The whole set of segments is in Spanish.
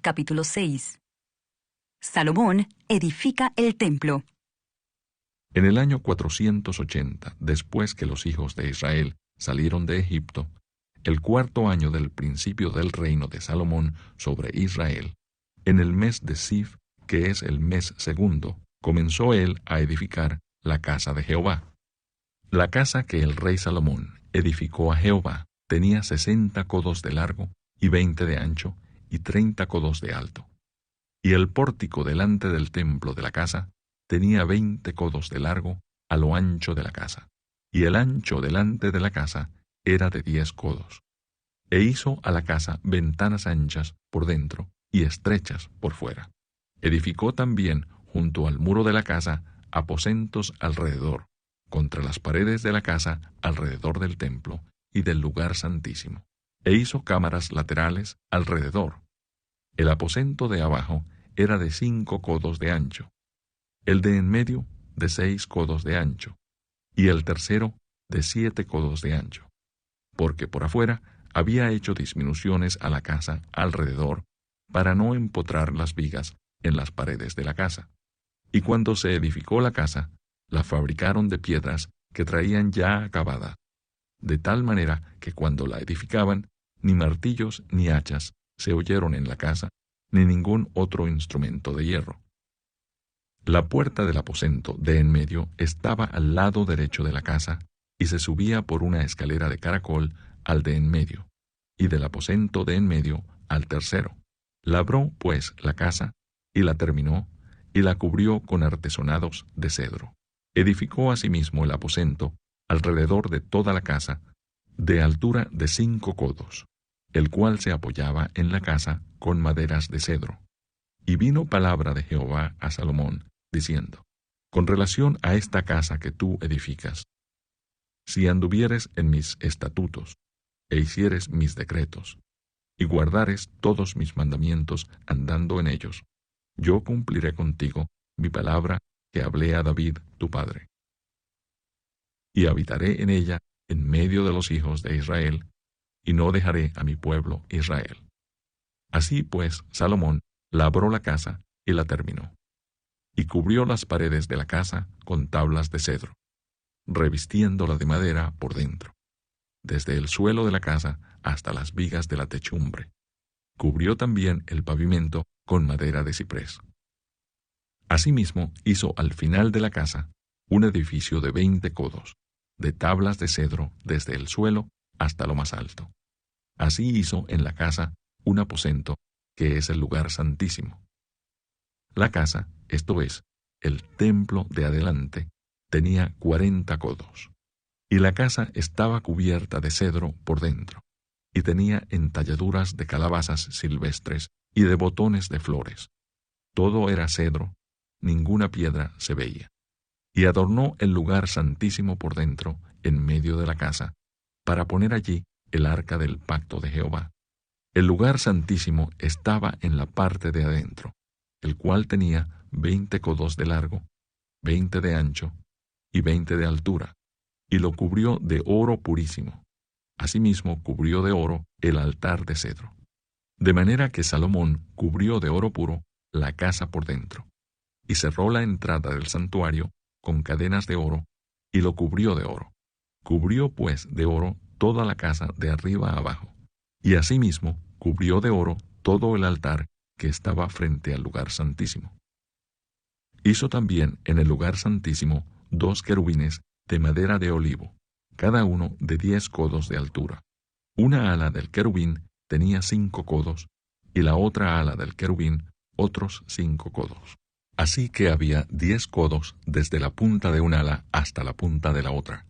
capítulo 6. Salomón edifica el templo. En el año 480, después que los hijos de Israel salieron de Egipto, el cuarto año del principio del reino de Salomón sobre Israel, en el mes de Sif, que es el mes segundo, comenzó él a edificar la casa de Jehová. La casa que el rey Salomón edificó a Jehová tenía 60 codos de largo y 20 de ancho y 30 codos de alto. Y el pórtico delante del templo de la casa tenía 20 codos de largo a lo ancho de la casa, y el ancho delante de la casa era de 10 codos. E hizo a la casa ventanas anchas por dentro y estrechas por fuera. Edificó también junto al muro de la casa aposentos alrededor, contra las paredes de la casa alrededor del templo y del lugar santísimo. E hizo cámaras laterales alrededor. El aposento de abajo era de 5 codos de ancho, el de en medio de 6 codos de ancho, y el tercero de 7 codos de ancho, porque por afuera había hecho disminuciones a la casa alrededor para no empotrar las vigas en las paredes de la casa. Y cuando se edificó la casa, la fabricaron de piedras que traían ya acabada, de tal manera que cuando la edificaban, ni martillos ni hachas se oyeron en la casa, ni ningún otro instrumento de hierro. La puerta del aposento de en medio estaba al lado derecho de la casa, y se subía por una escalera de caracol al de en medio, y del aposento de en medio al tercero. Labró, pues, la casa, y la terminó, y la cubrió con artesonados de cedro. Edificó asimismo el aposento alrededor de toda la casa, de altura de 5 codos, el cual se apoyaba en la casa con maderas de cedro. Y vino palabra de Jehová a Salomón, diciendo: con relación a esta casa que tú edificas, si anduvieres en mis estatutos, e hicieres mis decretos, y guardares todos mis mandamientos andando en ellos, yo cumpliré contigo mi palabra que hablé a David tu padre. Y habitaré en ella en medio de los hijos de Israel, y no dejaré a mi pueblo Israel. Así pues, Salomón labró la casa y la terminó, y cubrió las paredes de la casa con tablas de cedro, revistiéndola de madera por dentro, desde el suelo de la casa hasta las vigas de la techumbre. Cubrió también el pavimento con madera de ciprés. Asimismo, hizo al final de la casa un edificio de 20 codos, de tablas de cedro desde el suelo hasta lo más alto. Así hizo en la casa un aposento, que es el lugar santísimo. La casa, esto es, el templo de adelante, tenía 40 codos, y la casa estaba cubierta de cedro por dentro, y tenía entalladuras de calabazas silvestres y de botones de flores. Todo era cedro, ninguna piedra se veía. Y adornó el lugar santísimo por dentro, en medio de la casa, para poner allí el arca del pacto de Jehová. El lugar santísimo estaba en la parte de adentro, el cual tenía 20 codos de largo, 20 de ancho y 20 de altura, y lo cubrió de oro purísimo. Asimismo cubrió de oro el altar de cedro. De manera que Salomón cubrió de oro puro la casa por dentro, y cerró la entrada del santuario con cadenas de oro, y lo cubrió de oro. Cubrió pues de oro toda la casa de arriba a abajo, y asimismo cubrió de oro todo el altar que estaba frente al lugar santísimo. Hizo también en el lugar santísimo 2 querubines de madera de olivo, cada uno de 10 codos de altura. Una ala del querubín tenía 5 codos, y la otra ala del querubín otros 5 codos. Así que había 10 codos desde la punta de un ala hasta la punta de la otra.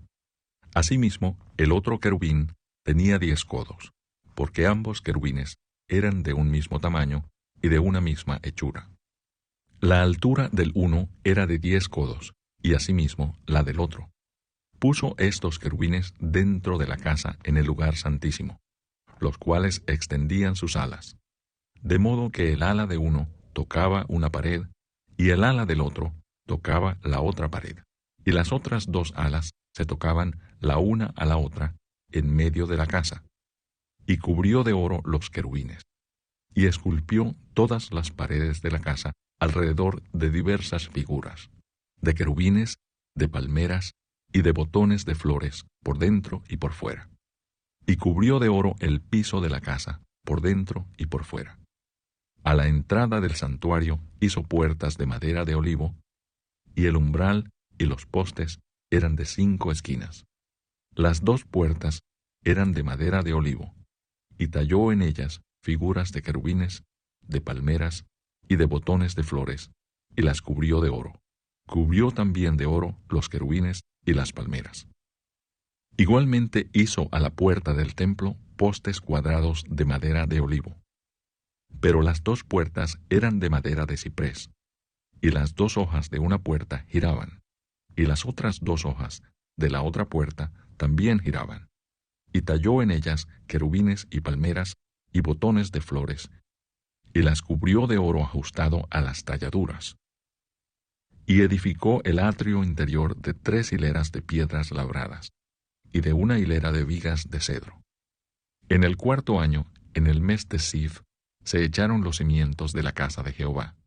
Asimismo, el otro querubín tenía 10 codos, porque ambos querubines eran de un mismo tamaño y de una misma hechura. La altura del uno era de 10 codos, y asimismo la del otro. Puso estos querubines dentro de la casa en el lugar santísimo, los cuales extendían sus alas, de modo que el ala de uno tocaba una pared, y el ala del otro tocaba la otra pared, y las otras 2 alas se tocaban la una a la otra en medio de la casa, y cubrió de oro los querubines. y esculpió todas las paredes de la casa alrededor de diversas figuras, de querubines, de palmeras y de botones de flores por dentro y por fuera. Y cubrió de oro el piso de la casa, por dentro y por fuera. A la entrada del santuario hizo puertas de madera de olivo, y el umbral y los postes eran de 5 esquinas. Las 2 puertas eran de madera de olivo, y talló en ellas figuras de querubines, de palmeras y de botones de flores, y las cubrió de oro. Cubrió también de oro los querubines y las palmeras. Igualmente hizo a la puerta del templo postes cuadrados de madera de olivo. Pero las 2 puertas eran de madera de ciprés, y las 2 hojas de una puerta giraban, y las otras 2 hojas de la otra puerta también giraban. Y talló en ellas querubines y palmeras y botones de flores, y las cubrió de oro ajustado a las talladuras. Y edificó el atrio interior de 3 hileras de piedras labradas, y de una hilera de vigas de cedro. En el 4º año, en el mes de Siv, se echaron los cimientos de la casa de Jehová.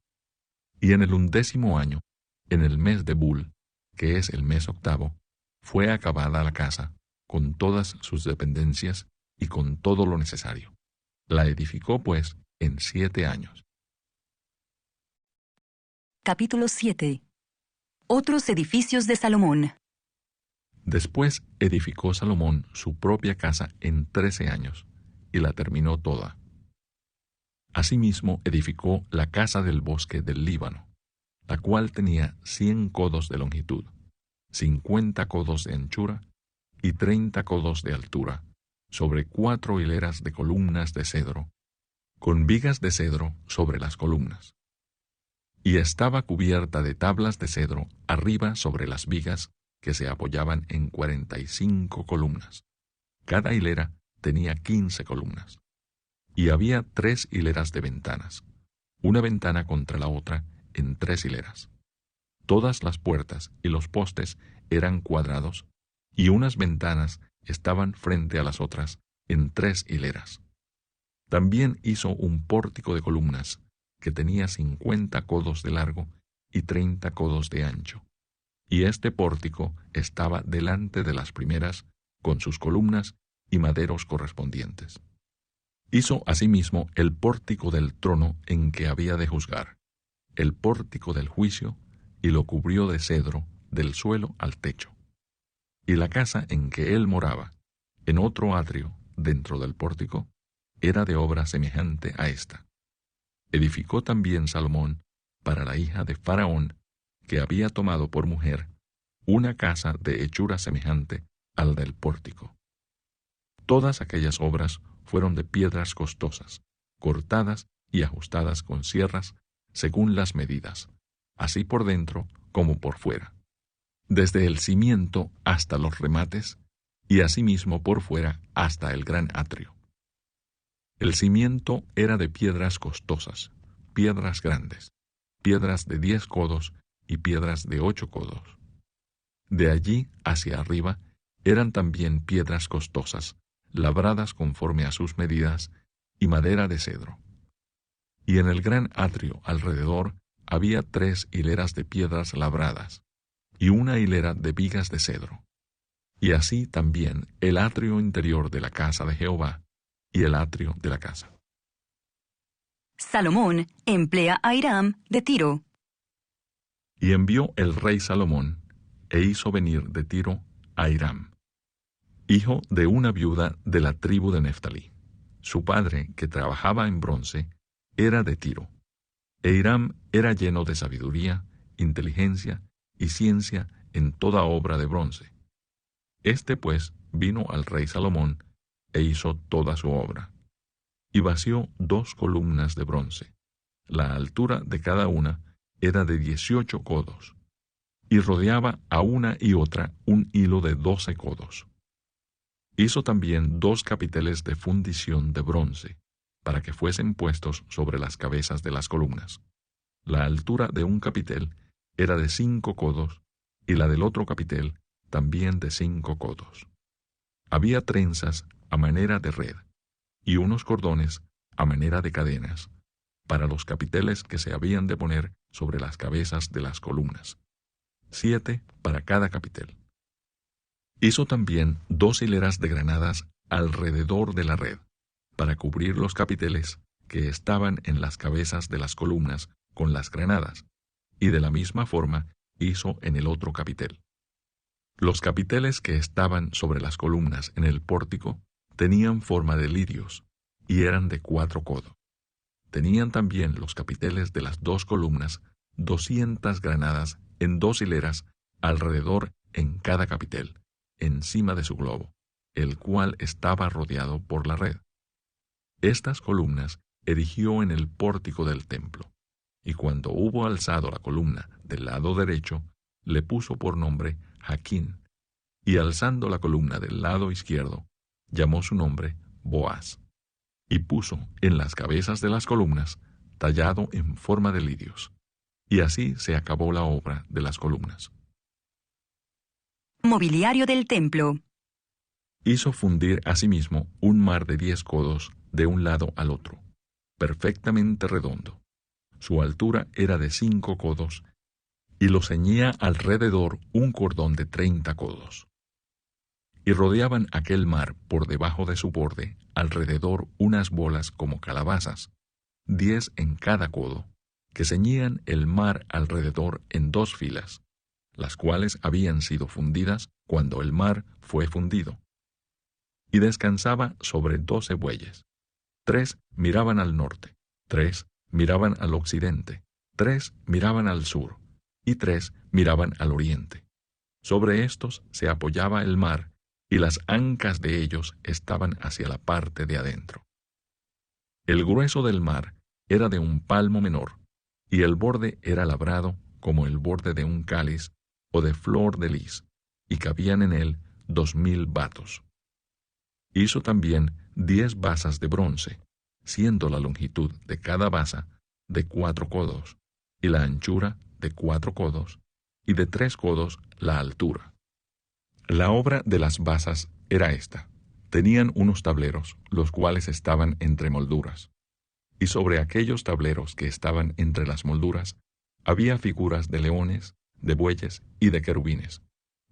Y en el 11º año, en el mes de Bul, que es el mes 8º, fue acabada la casa, con todas sus dependencias y con todo lo necesario. La edificó, pues, en 7 años. Capítulo 7. Otros edificios de Salomón. Después edificó Salomón su propia casa en 13 años, y la terminó toda. Asimismo edificó la casa del bosque del Líbano, la cual tenía 100 codos de longitud, 50 codos de anchura y 30 codos de altura, sobre 4 hileras de columnas de cedro, con vigas de cedro sobre las columnas. Y estaba cubierta de tablas de cedro arriba sobre las vigas que se apoyaban en 45 columnas. Cada hilera tenía 15 columnas. Y había 3 hileras de ventanas, una ventana contra la otra en 3 hileras. Todas las puertas y los postes eran cuadrados, y unas ventanas estaban frente a las otras en 3 hileras. También hizo un pórtico de columnas, que tenía 50 codos de largo y 30 codos de ancho. Y este pórtico estaba delante de las primeras, con sus columnas y maderos correspondientes. Hizo asimismo el pórtico del trono en que había de juzgar, el pórtico del juicio, y lo cubrió de cedro del suelo al techo. Y la casa en que él moraba, en otro atrio dentro del pórtico, era de obra semejante a esta. Edificó también Salomón para la hija de Faraón, que había tomado por mujer, una casa de hechura semejante al del pórtico. Todas aquellas obras fueron de piedras costosas, cortadas y ajustadas con sierras según las medidas, así por dentro como por fuera, desde el cimiento hasta los remates, y asimismo por fuera hasta el gran atrio. El cimiento era de piedras costosas, piedras grandes, piedras de 10 codos y piedras de 8 codos. De allí hacia arriba eran también piedras costosas, labradas conforme a sus medidas, y madera de cedro. Y en el gran atrio alrededor había 3 hileras de piedras labradas, y una hilera de vigas de cedro. Y así también el atrio interior de la casa de Jehová, y el atrio de la casa. Salomón emplea a Hiram de Tiro. Y envió el rey Salomón, e hizo venir de Tiro a Hiram, hijo de una viuda de la tribu de Neftalí. Su padre, que trabajaba en bronce, era de Tiro. E Hiram era lleno de sabiduría, inteligencia y ciencia en toda obra de bronce. Este pues vino al rey Salomón, e hizo toda su obra. Y vació 2 columnas de bronce. La altura de cada una era de 18 codos, y rodeaba a una y otra un hilo de 12 codos. Hizo también 2 capiteles de fundición de bronce, para que fuesen puestos sobre las cabezas de las columnas. La altura de un capitel era de 5 codos, y la del otro capitel también de 5 codos. Había trenzas a manera de red, y unos cordones a manera de cadenas, para los capiteles que se habían de poner sobre las cabezas de las columnas, 7 para cada capitel. Hizo también 2 hileras de granadas alrededor de la red, para cubrir los capiteles que estaban en las cabezas de las columnas con las granadas, y de la misma forma hizo en el otro capitel. Los capiteles que estaban sobre las columnas en el pórtico tenían forma de lirios, y eran de 4 codos. Tenían también los capiteles de las 2 columnas 200 granadas en 2 hileras alrededor en cada capitel, encima de su globo, el cual estaba rodeado por la red. Estas columnas erigió en el pórtico del templo, y cuando hubo alzado la columna del lado derecho, le puso por nombre Jaquín, y alzando la columna del lado izquierdo, llamó su nombre Boaz, y puso en las cabezas de las columnas tallado en forma de lirios, y así se acabó la obra de las columnas. Mobiliario del templo. Hizo fundir asimismo un mar de 10 codos de un lado al otro, perfectamente redondo. Su altura era de 5 codos, y lo ceñía alrededor un cordón de 30 codos. Y rodeaban aquel mar por debajo de su borde alrededor unas bolas como calabazas, 10 en cada codo, que ceñían el mar alrededor en 2 filas, las cuales habían sido fundidas cuando el mar fue fundido. Y descansaba sobre 12 bueyes. 3 miraban al norte, 3 miraban al occidente, 3 miraban al sur, y 3 miraban al oriente. Sobre estos se apoyaba el mar, y las ancas de ellos estaban hacia la parte de adentro. El grueso del mar era de un palmo menor, y el borde era labrado como el borde de un cáliz o de flor de lis, y cabían en él 2000 batos. Hizo también 10 basas de bronce, siendo la longitud de cada basa de 4 codos, y la anchura de 4 codos, y de 3 codos la altura. La obra de las basas era esta. Tenían unos tableros, los cuales estaban entre molduras. Y sobre aquellos tableros que estaban entre las molduras, había figuras de leones, de bueyes y de querubines,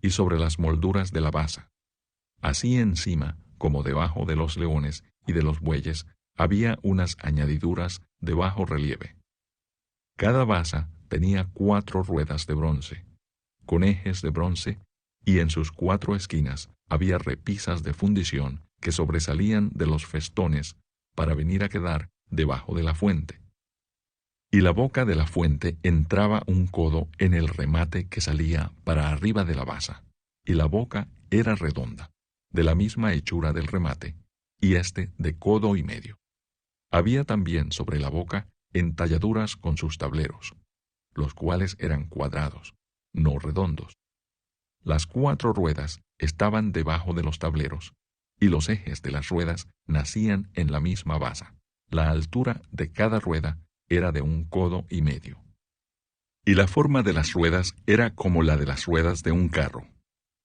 y sobre las molduras de la basa. Así encima, como debajo de los leones y de los bueyes, había unas añadiduras de bajo relieve. Cada basa tenía 4 ruedas de bronce, con ejes de bronce, y en sus 4 esquinas había repisas de fundición que sobresalían de los festones para venir a quedar debajo de la fuente. Y la boca de la fuente entraba un codo en el remate que salía para arriba de la basa, y la boca era redonda, de la misma hechura del remate, y éste de codo y medio. Había también sobre la boca entalladuras con sus tableros, los cuales eran cuadrados, no redondos. Las 4 ruedas estaban debajo de los tableros, y los ejes de las ruedas nacían en la misma basa. La altura de cada rueda era de 1 codo y medio. Y la forma de las ruedas era como la de las ruedas de un carro.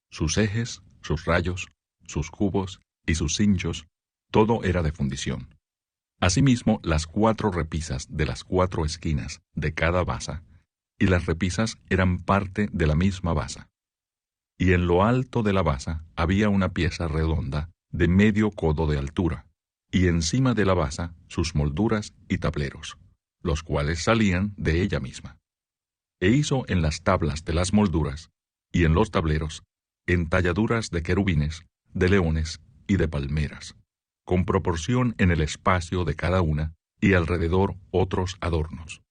Sus ejes, sus rayos, sus cubos y sus cinchos, todo era de fundición. Asimismo, las 4 repisas de las 4 esquinas de cada basa, y las repisas eran parte de la misma basa. Y en lo alto de la basa había una pieza redonda de medio codo de altura, y encima de la basa sus molduras y tableros, los cuales salían de ella misma. E hizo en las tablas de las molduras y en los tableros entalladuras de querubines, de leones y de palmeras, con proporción en el espacio de cada una, y alrededor otros adornos.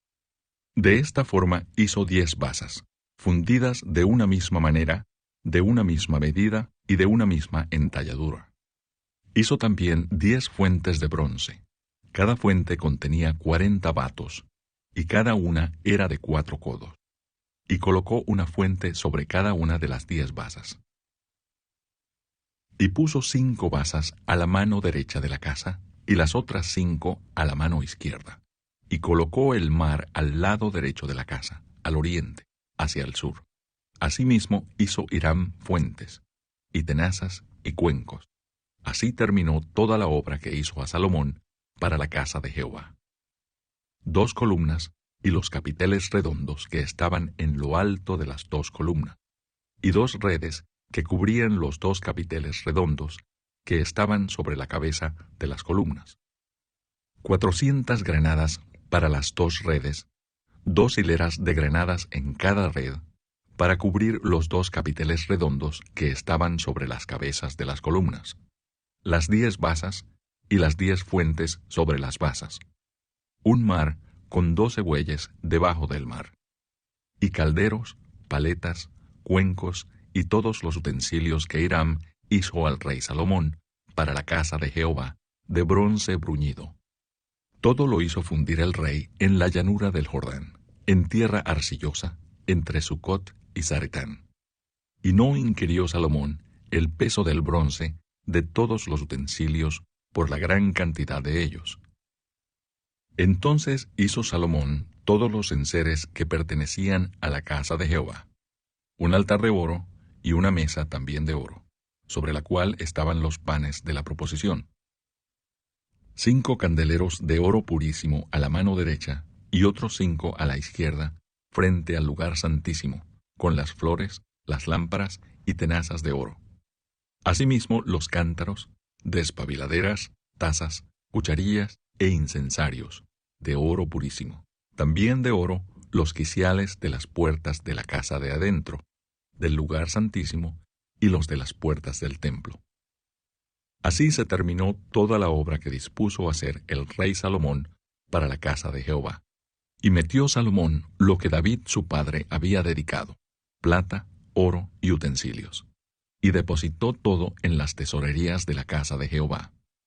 De esta forma hizo 10 basas, fundidas de una misma manera, de una misma medida y de una misma entalladura. Hizo también 10 fuentes de bronce. Cada fuente contenía 40 batos, y cada una era de 4 codos. Y colocó una fuente sobre cada una de las 10 basas. Y puso 5 basas a la mano derecha de la casa, y las otras 5 a la mano izquierda. Y colocó el mar al lado derecho de la casa, al oriente, hacia el sur. Asimismo hizo Hiram fuentes, y tenazas y cuencos. Así terminó toda la obra que hizo a Salomón, para la casa de Jehová. 2 columnas y los capiteles redondos que estaban en lo alto de las 2 columnas, y 2 redes que cubrían los 2 capiteles redondos que estaban sobre la cabeza de las columnas. 400 granadas para las 2 redes, 2 hileras de granadas en cada red, para cubrir los 2 capiteles redondos que estaban sobre las cabezas de las columnas, las 10 basas y las 10 fuentes sobre las basas, un mar con 12 bueyes debajo del mar, y calderos, paletas, cuencos y todos los utensilios que Hiram hizo al rey Salomón para la casa de Jehová, de bronce bruñido. Todo lo hizo fundir el rey en la llanura del Jordán, en tierra arcillosa, entre Sucot y Zaretán. Y no inquirió Salomón el peso del bronce de todos los utensilios por la gran cantidad de ellos. Entonces hizo Salomón todos los enseres que pertenecían a la casa de Jehová, un altar de oro y una mesa también de oro, sobre la cual estaban los panes de la proposición. 5 candeleros de oro purísimo a la mano derecha y otros 5 a la izquierda, frente al lugar santísimo, con las flores, las lámparas y tenazas de oro. Asimismo los cántaros, despabiladeras, tazas, cucharillas e incensarios, de oro purísimo. También de oro los quiciales de las puertas de la casa de adentro, del lugar santísimo y los de las puertas del templo. Así se terminó toda la obra que dispuso hacer el rey Salomón para la casa de Jehová. Y metió Salomón lo que David su padre había dedicado, plata, oro y utensilios, y depositó todo en las tesorerías de la casa de Jehová.